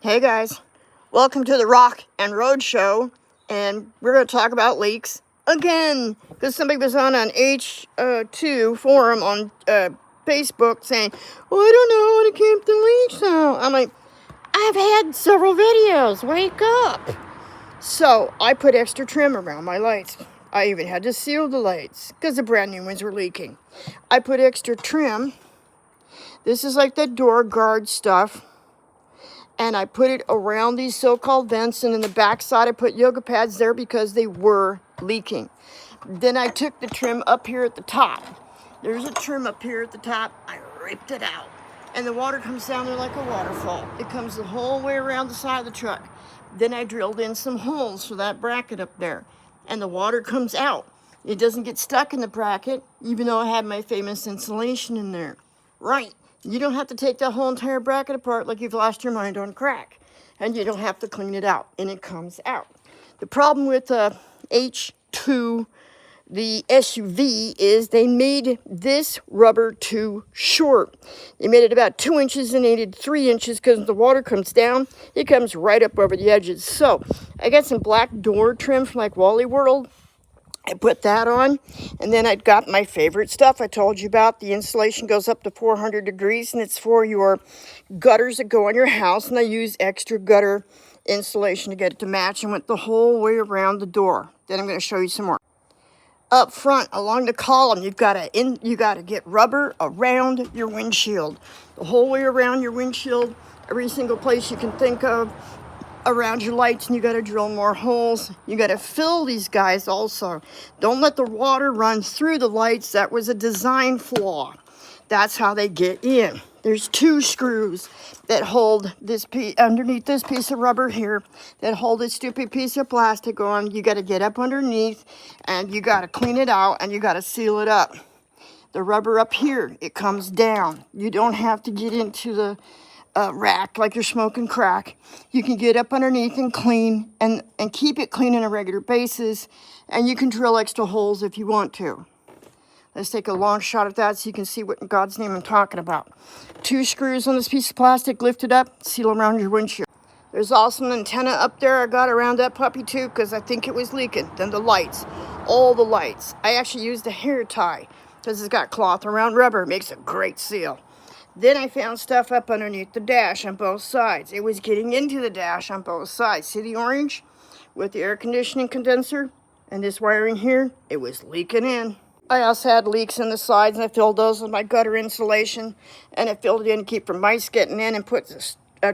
Hey guys, welcome to the Rockunroadshow, and we're going to talk about leaks again, because somebody was on an H2 forum on Facebook saying, well, I don't know how to keep the leaks out. I'm like, I've had several videos, wake up. So I put extra trim around my lights. I even had to seal the lights because the brand new ones were leaking. I put extra trim. This is like the door guard stuff. And I put it around these so-called vents, and in the back side I put yoga pads there because they were leaking. Then I took the trim up here at the top. There's a trim up here at the top. I ripped it out. And the water comes down there like a waterfall. It comes the whole way around the side of the truck. Then I drilled in some holes for that bracket up there. And the water comes out. It doesn't get stuck in the bracket, even though I had my famous insulation in there. Right. You don't have to take that whole entire bracket apart like you've lost your mind on crack. And you don't have to clean it out. And it comes out. The problem with H2, the SUV, is they made this rubber too short. They made it about 2 inches and needed 3 inches because the water comes down, it comes right up over the edges. So I got some black door trim from like Wally World. I put that on, and then I got my favorite stuff I told you about. The insulation goes up to 400 degrees, and it's for your gutters that go on your house, and I use extra gutter insulation to get it to match, and went the whole way around the door. Then I'm going to show you some more. Up front, along the column, you got to get rubber around your windshield. The whole way around your windshield, every single place you can think of, around your lights, and you got to drill more holes. You got to fill these guys also. Don't let the water run through the lights. That was a design flaw. That's how they get in. There's 2 screws that hold this piece underneath this piece of rubber here that hold this stupid piece of plastic on. You got to get up underneath, and you got to clean it out, and you got to seal it up. The rubber up here, it comes down. You don't have to get into the rack like you're smoking crack. You can get up underneath and clean and keep it clean on a regular basis, and you can drill extra holes if you want to. Let's take a long shot at that so you can see what in God's name I'm talking about. 2 screws on this piece of plastic, lift it up, seal around your windshield. There's also an antenna up there I got around that puppy too because I think it was leaking. Then the lights, all the lights. I actually used a hair tie because it's got cloth around rubber. It makes a great seal. Then I found stuff up underneath the dash on both sides. It was getting into the dash on both sides. See the orange with the air conditioning condenser and this wiring here? It was leaking in. I also had leaks in the sides, and I filled those with my gutter insulation, and I filled it in to keep from mice getting in, and put a